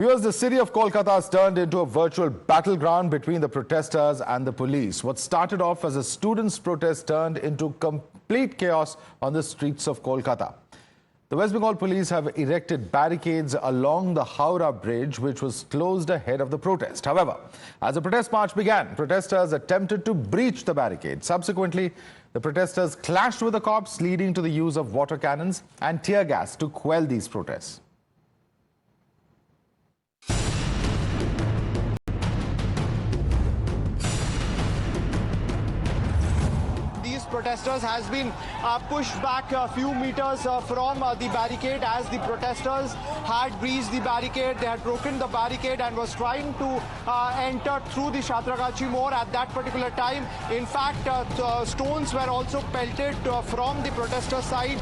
Viewers, the city of Kolkata has turned into a virtual battleground between the protesters and the police. What started off as a students' protest turned into complete chaos on the streets of Kolkata. The West Bengal police have erected barricades along the Howrah Bridge, which was closed ahead of the protest. However, as the protest march began, protesters attempted to breach the barricade. Subsequently, the protesters clashed with the cops, leading to the use of water cannons and tear gas to quell these protests. Protesters has been pushed back a few meters from the barricade as the protesters had breached the barricade. They had broken the barricade and was trying to enter through the Shatragachi More at that particular time. In fact, stones were also pelted from the protester side.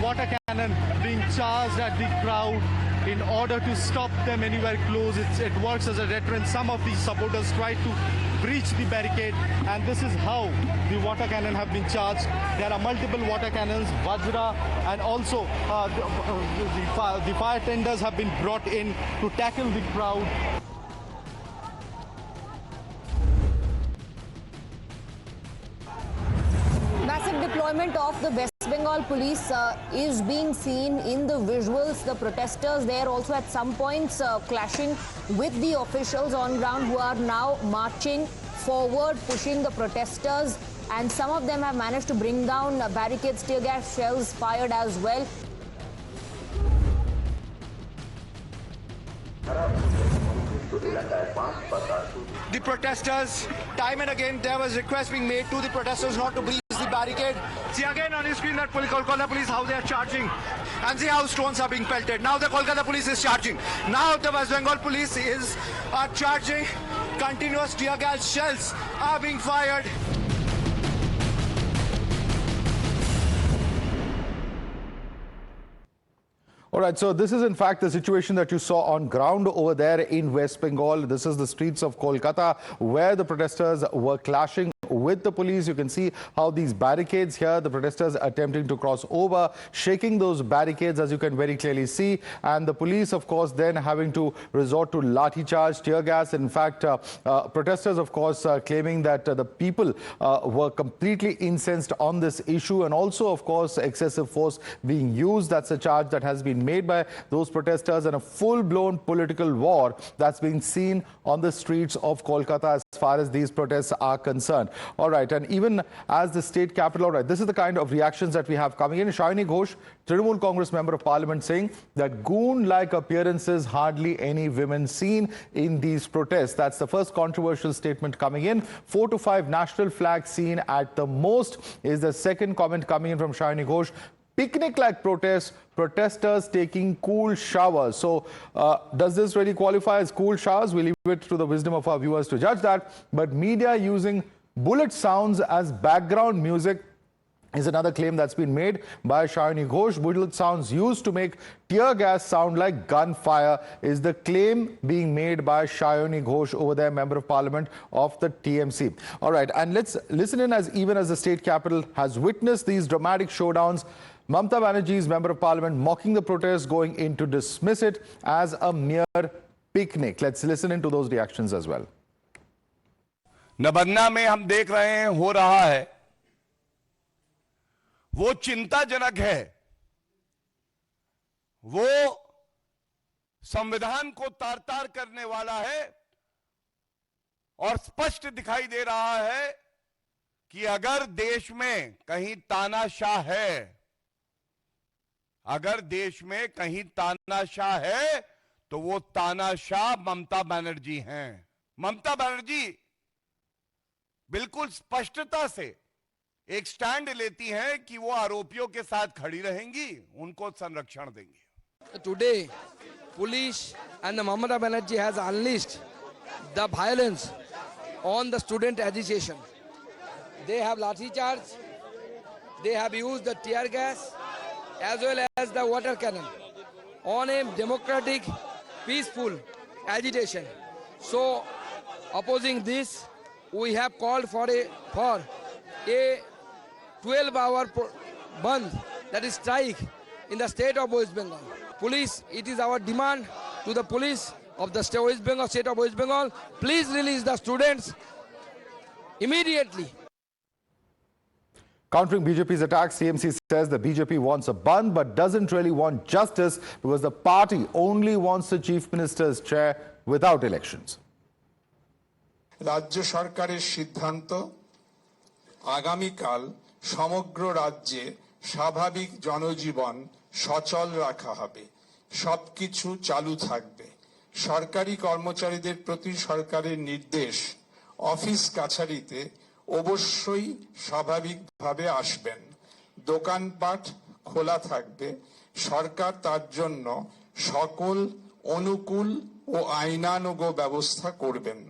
Water cannon being charged at the crowd in order to stop them anywhere close. It works as a deterrent. Some of these supporters tried to breach the barricade, and this is how the water cannon have been charged. There are multiple water cannons, Vajra, and also the fire tenders have been brought in to tackle the crowd. Massive deployment of the West Bengal police is being seen in the visuals. The protesters there also at some points clashing with the officials on ground who are now marching forward, pushing the protesters, and some of them have managed to bring down barricades, tear gas shells fired as well. The protesters, time and again, there was request being made to the protesters not to breach the barricade. See again on your screen that Kolkata police, how they are charging, and see how stones are being pelted. Now the Kolkata police is charging. Now the West Bengal police is charging. Continuous tear gas shells are being fired. All right, so this is in fact the situation that you saw on ground over there in West Bengal. This is the streets of Kolkata where the protesters were clashing with the police. You can see how these barricades here, the protesters attempting to cross over, shaking those barricades, as you can very clearly see, and the police, of course, then having to resort to lathi charge, tear gas. In fact, protesters, of course, claiming that the people were completely incensed on this issue, and also, of course, excessive force being used. That's a charge that has been made by those protesters, and a full-blown political war that's being seen on the streets of Kolkata as far as these protests are concerned. All right, and even as the state capital, all right, this is the kind of reactions that we have coming in. Shayani Ghosh, Trinamool Congress member of parliament, saying that goon-like appearances, hardly any women seen in these protests. That's the first controversial statement coming in. 4 to 5 national flags seen at the most is the second comment coming in from Shayani Ghosh. Picnic-like protests, protesters taking cool showers. So does this really qualify as cool showers? We leave it to the wisdom of our viewers to judge that. But media using bullet sounds as background music is another claim that's been made by Shayani Ghosh. Bullet sounds used to make tear gas sound like gunfire is the claim being made by Shayani Ghosh over there, member of parliament of the TMC. All right, and let's listen in as even as the state capital has witnessed these dramatic showdowns. Mamata Banerjee's member of parliament mocking the protest, going in to dismiss it as a mere picnic. Let's listen into those reactions as well. Nabanna में हम देख रहे हैं हो रहा है वो चिंताजनक है, वो संविधान को तार-तार करने वाला है और स्पष्ट दिखाई दे रहा है कि अगर देश में कहीं तानाशाह है, अगर देश में कहीं तानाशाह है तो वो तानाशाह ममता बनर्जी हैं। ममता बनर्जी बिल्कुल स्पष्टता से एक स्टैंड लेती हैं कि वो आरोपियों के साथ खड़ी रहेंगी, उनको संरक्षण देंगी। Today, police and the Mamata Banerjee has unleashed the violence on the student agitation. They have lathi charge, they have used the tear gas as well as the water cannon on a democratic, peaceful agitation. So, opposing this, we have called for a 12-hour band, that is strike, in the state of West Bengal. Police, it is our demand to the police of the state of West Bengal, please release the students immediately. Countering BJP's attacks, TMC says the BJP wants a band but doesn't really want justice because the party only wants the Chief Minister's chair without elections. রাজ্য সরকারের সিদ্ধান্ত আগামীকাল সমগ্র রাজ্যে স্বাভাবিক জনজীবন সচল রাখা হবে, সবকিছু চালু থাকবে। সরকারি কর্মচারীদের প্রতি সরকারের নির্দেশ অফিস কাছারিতে অবশ্যই স্বাভাবিকভাবে আসবেন, দোকানপাট খোলা থাকবে, সরকার তার জন্য সকল অনুকূল ও আইনানুগ ব্যবস্থা করবেন।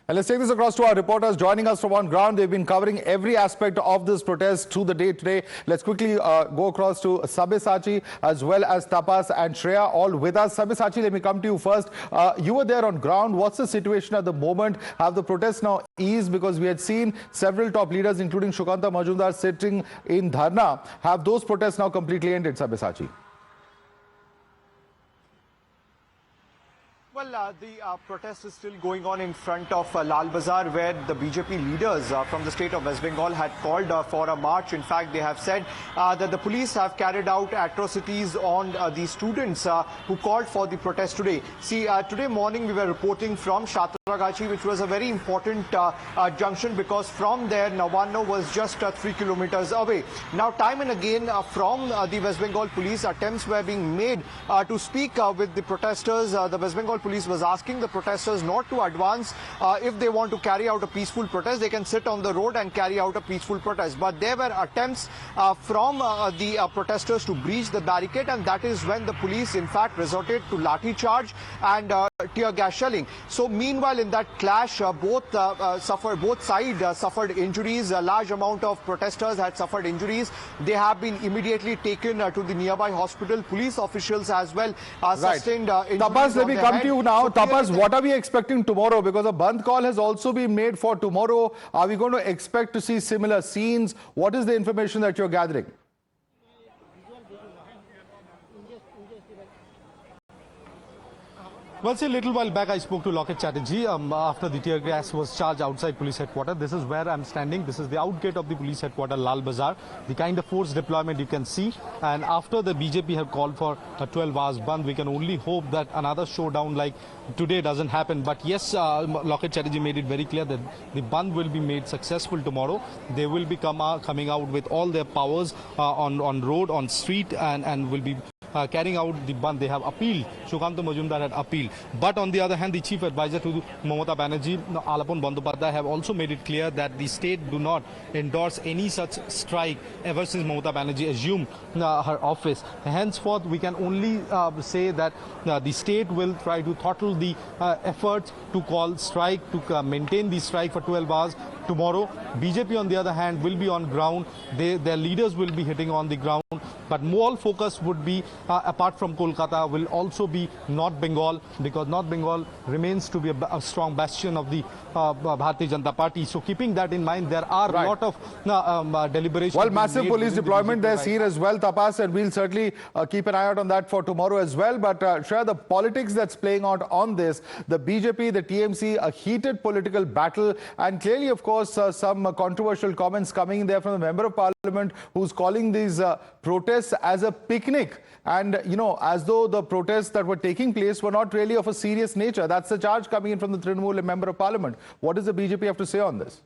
And let's take this across to our reporters joining us from on ground. They've been covering every aspect of this protest through the day today. Let's quickly go across to Sabyasachi as well as Tapas and Shreya, all with us. Sabyasachi, let me come to you first. You were there on ground. What's the situation at the moment? Have the protests now eased? Because we had seen several top leaders, including Shukanta Majumdar, sitting in Dharna. Have those protests now completely ended, Sabyasachi? Well, the protest is still going on in front of Lal Bazar, where the BJP leaders from the state of West Bengal had called for a march. In fact, they have said that the police have carried out atrocities on the students who called for the protest today. See, today morning we were reporting from Shatragachi, which was a very important junction because from there Nabanna was just 3 kilometers away. Now, time and again from the West Bengal police, attempts were being made to speak with the protesters. The West Bengal police was asking the protesters not to advance. If they want to carry out a peaceful protest, they can sit on the road and carry out a peaceful protest. But there were attempts from the protesters to breach the barricade, and that is when the police in fact resorted to lathi charge and tear gas shelling. So meanwhile, in that clash, both sides suffered injuries. A large amount of protesters had suffered injuries. They have been immediately taken to the nearby hospital. Police officials as well sustained injuries. Tapas, let me come to you now. So Tapas, what are we expecting tomorrow? Because a Bandh call has also been made for tomorrow. Are we going to expect to see similar scenes? What is the information that you're gathering? Well, see, a little while back I spoke to Loket Chatterjee after the tear gas was charged outside police headquarters. This is where I'm standing. This is the outgate of the police headquarters, Lal Bazar. The kind of force deployment you can see. And after the BJP have called for a 12 hours Bandh, we can only hope that another showdown like today doesn't happen. But yes, Loket Chatterjee made it very clear that the Bandh will be made successful tomorrow. They will be coming out with all their powers on road, on street, and will be carrying out the Bandh. They have appealed. Shukanta Majumdar had appealed. But on the other hand, the chief advisor to Mamata Banerjee, Alapon Bandopadhyay, have also made it clear that the state do not endorse any such strike ever since Mamata Banerjee assumed her office. Henceforth, we can only say that the state will try to throttle the efforts to call strike, to maintain the strike for 12 hours. Tomorrow, BJP on the other hand will be on ground. Their leaders will be hitting on the ground. But more focus would be, apart from Kolkata, will also be North Bengal, because North Bengal remains to be a strong bastion of the Bharatiya Janata Party. So keeping that in mind, there are a lot of deliberations. Well, massive police deployment there's here as well, Tapas, and we'll certainly keep an eye out on that for tomorrow as well. But Shreya, the politics that's playing out on this, the BJP, the TMC, a heated political battle, and clearly, of course, some controversial comments coming in there from the Member of Parliament who's calling these protests as a picnic. And, you know, as though the protests that were taking place were not really of a serious nature. That's the charge coming in from the Trinamool Member of Parliament. What does the BJP have to say on this?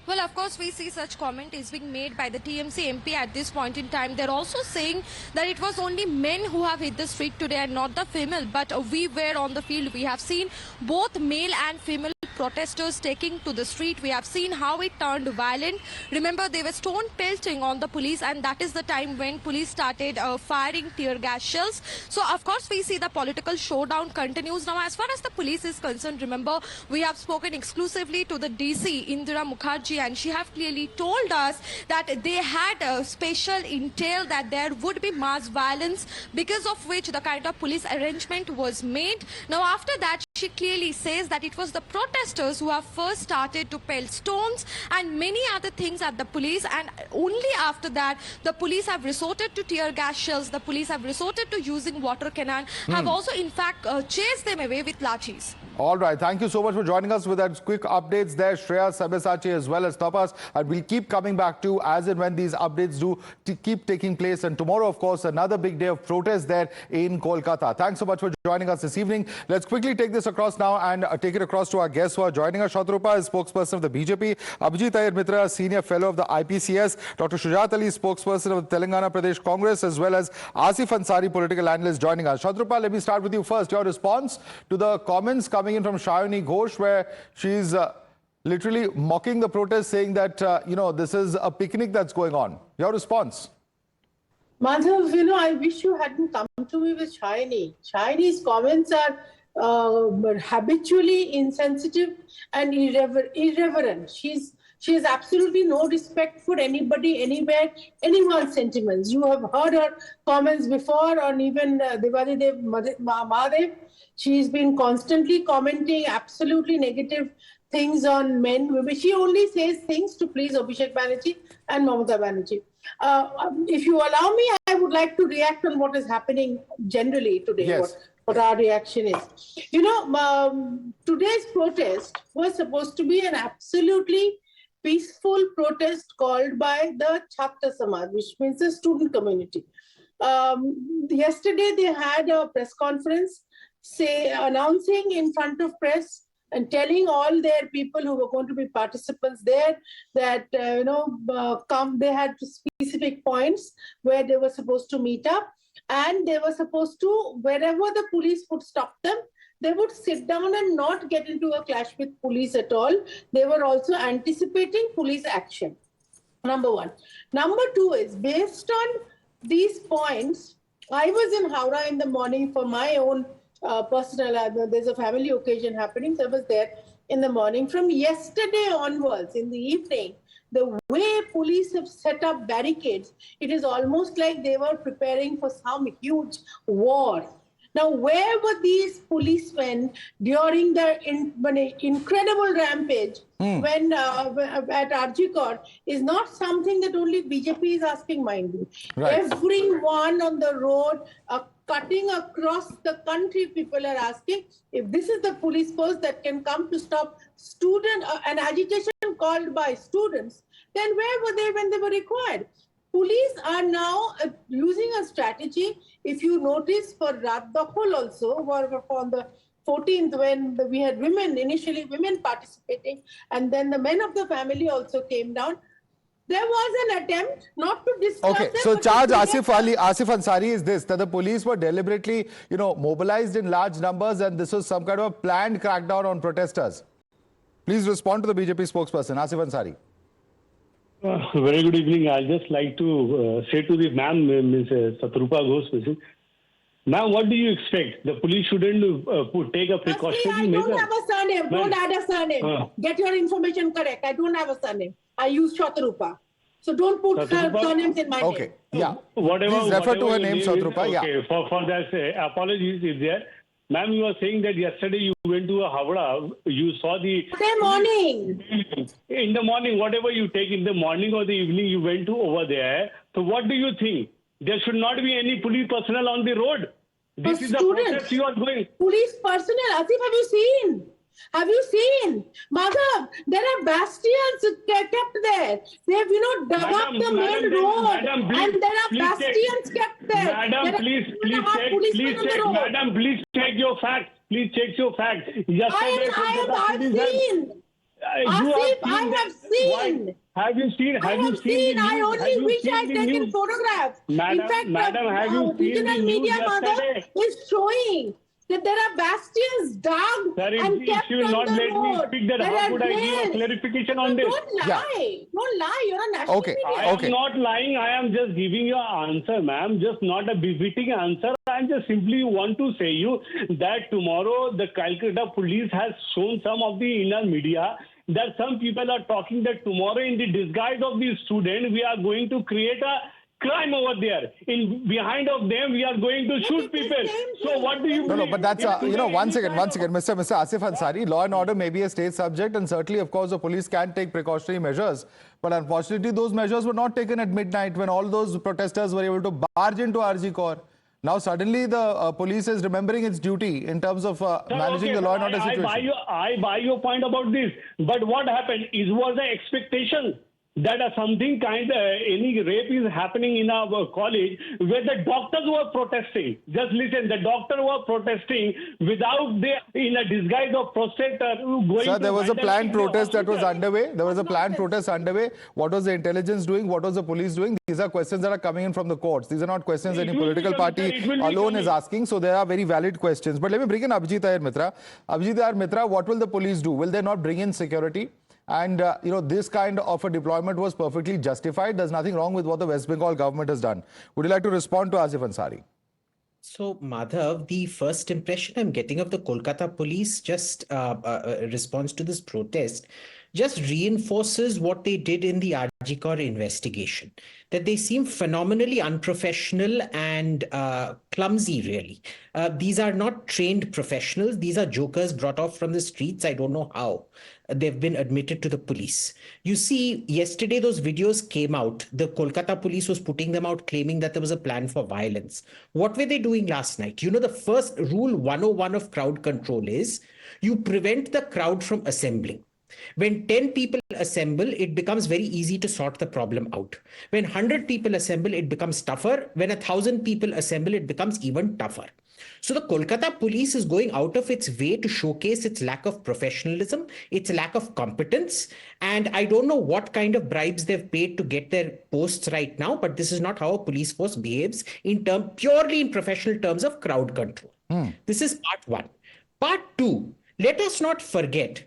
Well, of course, we see such comment is being made by the TMC MP at this point in time. They're also saying that it was only men who have hit the street today and not the female. But we were on the field. We have seen both male and female protesters taking to the street. We have seen how it turned violent. Remember, they were stone pelting on the police, and that is the time when police started firing tear gas shells. So, of course, we see the political showdown continues. Now, as far as the police is concerned, remember, we have spoken exclusively to the DC, Indira Mukherjee, and she have clearly told us that they had a special intel that there would be mass violence, because of which the kind of police arrangement was made. Now, after that, she clearly says that it was the protesters who have first started to pelt stones and many other things at the police, and only after that the police have resorted to tear gas shells, the police have resorted to using water cannon, have also in fact chased them away with lathis. All right. Thank you so much for joining us with that quick updates there, Shreya, Sabyasachi, as well as Tapas. And we'll keep coming back to as and when these updates do keep taking place. And tomorrow, of course, another big day of protest there in Kolkata. Thanks so much for joining us this evening. Let's quickly take this across now and take it across to our guests who are joining us. Shatrupa is spokesperson of the BJP. Abhijit Iyer Mitra, senior fellow of the IPCS. Dr. Shujat Ali, spokesperson of the Telangana Pradesh Congress, as well as Asif Ansari, political analyst, joining us. Shatrupa, let me start with you first. Your response to the comments coming in from Shayoni Ghosh, where she's literally mocking the protest, saying that, this is a picnic that's going on. Your response? Madhav, I wish you hadn't come to me with Shayoni. Shayoni's comments are habitually insensitive and irreverent. She has absolutely no respect for anybody, anywhere, anyone's sentiments. You have heard her comments before on even Diwali Mahadev. She's been constantly commenting absolutely negative things on men. She only says things to please Abhishek Banerjee and Mamata Banerjee. If you allow me, I would like to react on what is happening generally today. Yes. What our reaction is. Today's protest was supposed to be an absolutely peaceful protest called by the Chhatra Samaj, which means the student community. Yesterday, they had a press conference announcing in front of press and telling all their people who were going to be participants there that, they had specific points where they were supposed to meet up, and they were supposed to, wherever the police would stop them, they would sit down and not get into a clash with police at all. They were also anticipating police action. Number one. Number two is, based on these points, I was in Howrah in the morning for my own personal, there's a family occasion happening, so I was there in the morning. From yesterday onwards, in the evening, the way police have set up barricades, it is almost like they were preparing for some huge war. Now, where were these policemen during the incredible rampage when at Arjikor is not something that only BJP is asking, mind you. Right. Everyone on the road, cutting across the country, people are asking if this is the police force that can come to stop an agitation called by students, then where were they when they were required? Police are now using a strategy. If you notice, for Rat Dakhol also, on the 14th, when we had initially women participating, and then the men of the family also came down, there was an attempt not to discuss. Okay, so charge Asif Ansari is this, that the police were deliberately, mobilized in large numbers, and this was some kind of a planned crackdown on protesters. Please respond to the BJP spokesperson, Asif Ansari. Very good evening. I'd just like to say to the ma'am, Ms. Satrupa Ghosh, ma'am, what do you expect? The police shouldn't take a precautionary measure. I don't have a surname. Don't add a surname. Get your information correct. I don't have a surname. I use Shatrupa. So don't put surnames in my name. Okay, yeah. Please refer to her name, Shatrupa. Yeah. Okay, for that, apologies if there. Ma'am, you were saying that yesterday you went to a Howrah, you saw the... Yesterday morning. In the morning, whatever you take in the morning or the evening, you went to over there. So what do you think? There should not be any police personnel on the road. This is the protest you are going. Police personnel, Asif, have you seen? Have you seen? Madhav, there are bastions kept there. They have, dug up the main road. And there are bastions kept there. Madam, please check. Madam, please check your facts. Please check your facts. I've seen. Asif, I have seen. Have you seen? I only wish I had taken photographs. Madam, in fact, have you seen regional media, Madhav, is showing that there are bastions dug and kept on the road. If you will not let me speak, then how could I give a clarification on this? Don't lie. Don't lie. You're a national media. I am not lying. I am just giving you an answer, ma'am. Just not a befitting answer. I just simply want to say you that tomorrow the Kolkata police has shown some of the inner media that some people are talking that tomorrow in the disguise of the student we are going to create a crime over there. In behind of them, we are going to shoot people. So what do you No, but that's, one second, Mr. Asif Ansari, law and order may be a state subject, and certainly, of course, the police can take precautionary measures. But unfortunately, those measures were not taken at midnight when all those protesters were able to barge into RG Corps. Now, suddenly, the police is remembering its duty in terms of managing the law and order situation. I buy your point about this. But what happened is was the expectation that something any rape is happening in our college where the doctors were protesting. Just listen, the doctors were protesting without in a disguise of protester going. Sir, there was a planned protest that was underway. There was a planned protest underway. What was the intelligence doing? What was the police doing? These are questions that are coming in from the courts. These are not questions any political party alone is asking. So there are very valid questions. But let me bring in Abhijit Ayar Mitra. Abhijit Ayar Mitra, what will the police do? Will they not bring in security? And, this kind of a deployment was perfectly justified. There's nothing wrong with what the West Bengal government has done. Would you like to respond to Asif Ansari? So, Madhav, the first impression I'm getting of the Kolkata police just response to this protest just reinforces what they did in the RG Corps investigation, that they seem phenomenally unprofessional and clumsy, really. These are not trained professionals. These are jokers brought off from the streets. I don't know how they've been admitted to the police. You see, yesterday those videos came out. The Kolkata police was putting them out, claiming that there was a plan for violence. What were they doing last night? You know, the first rule 101 of crowd control is you prevent the crowd from assembling. When 10 people assemble, it becomes very easy to sort the problem out. When 100 people assemble, it becomes tougher. When 1,000 people assemble, it becomes even tougher. So the Kolkata police is going out of its way to showcase its lack of professionalism, its lack of competence. And I don't know what kind of bribes they've paid to get their posts right now, but this is not how a police force behaves purely in professional terms of crowd control. This is part one. Part two, let us not forget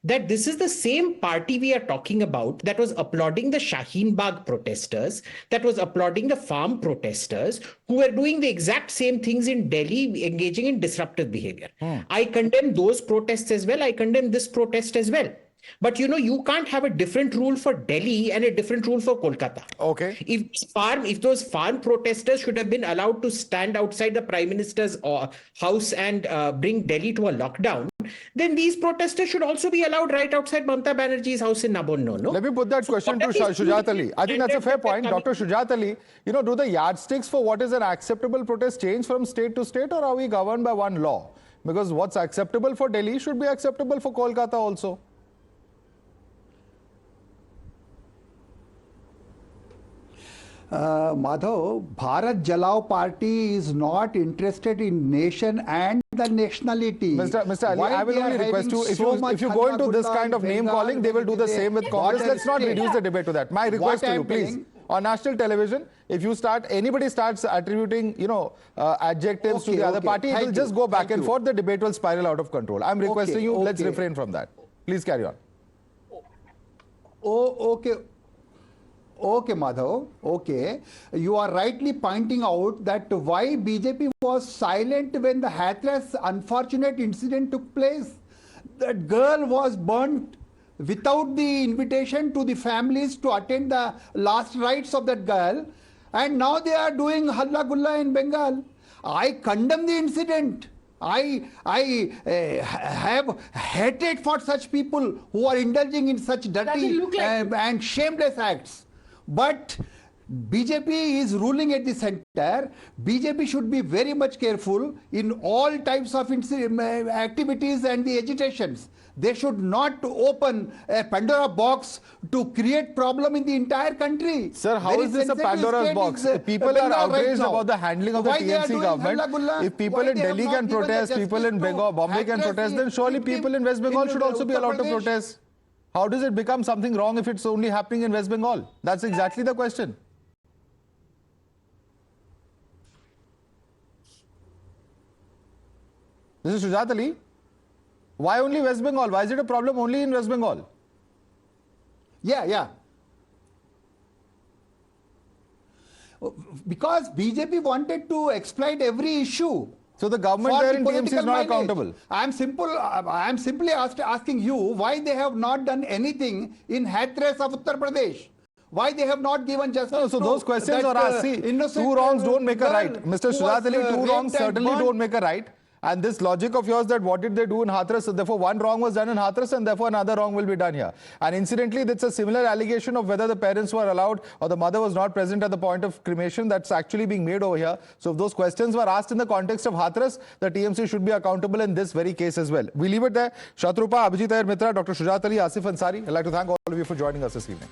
that this is the same party we are talking about that was applauding the Shaheen Bagh protesters, that was applauding the farm protesters, who were doing the exact same things in Delhi, engaging in disruptive behavior. I condemn those protests as well. I condemn this protest as well. But you can't have a different rule for Delhi and a different rule for Kolkata. Okay. If those farm protesters should have been allowed to stand outside the Prime Minister's house and bring Delhi to a lockdown, then these protesters should also be allowed right outside Mamata Banerjee's house in Nabanna. No? Let me put that question to Shujat Ali. I think that's a fair point. Dr. Shujat Ali, do the yardsticks for what is an acceptable protest change from state to state, or are we governed by one law? Because what's acceptable for Delhi should be acceptable for Kolkata also. Madhav, Bharat Jalao party is not interested in nation and the nationality. Mr. Ali, I will only request you, if you go into this kind of name calling, they will do the same with Congress. Let's not reduce the debate to that. My request to you, please, on national television, if anybody starts attributing, adjectives to the other party, it will just go back and forth. The debate will spiral out of control. I'm requesting you, let's refrain from that. Please carry on. Okay, Madhav. Okay. You are rightly pointing out that why BJP was silent when the Hathras unfortunate incident took place. That girl was burnt without the invitation to the families to attend the last rites of that girl. And now they are doing Halla Gulla in Bengal. I condemn the incident. I have hatred for such people who are indulging in such dirty and shameless acts. But BJP is ruling at the center. BJP should be very much careful in all types of activities and the agitations. They should not open a Pandora box to create problem in the entire country. Sir, how is this a Pandora's box? If people are outraged about the handling of the TMC government, if people in Delhi can protest, people in Bombay can protest, then surely people in West Bengal should also be allowed to protest. How does it become something wrong if it's only happening in West Bengal? That's exactly the question. This is Shujat Ali. Why only West Bengal? Why is it a problem only in West Bengal? Yeah. Because BJP wanted to exploit every issue. So the government there in TMC is not accountable. I am simply asking you why they have not done anything in Hathras of Uttar Pradesh. Why they have not given justice? No, so to those questions that, are asked. See, innocent, two wrongs don't make a girl right. Mr. who Shujat was, Ali, two raped wrongs and certainly burnt? don't make a right. And this logic of yours that what did they do in Hathras, so therefore one wrong was done in Hathras and therefore another wrong will be done here. And incidentally, that's a similar allegation of whether the parents were allowed or the mother was not present at the point of cremation that's actually being made over here. So if those questions were asked in the context of Hathras, the TMC should be accountable in this very case as well. We leave it there. Shatrupa, Abhijit Mitra, Dr. Shujat Ali, Asif Ansari, I'd like to thank all of you for joining us this evening.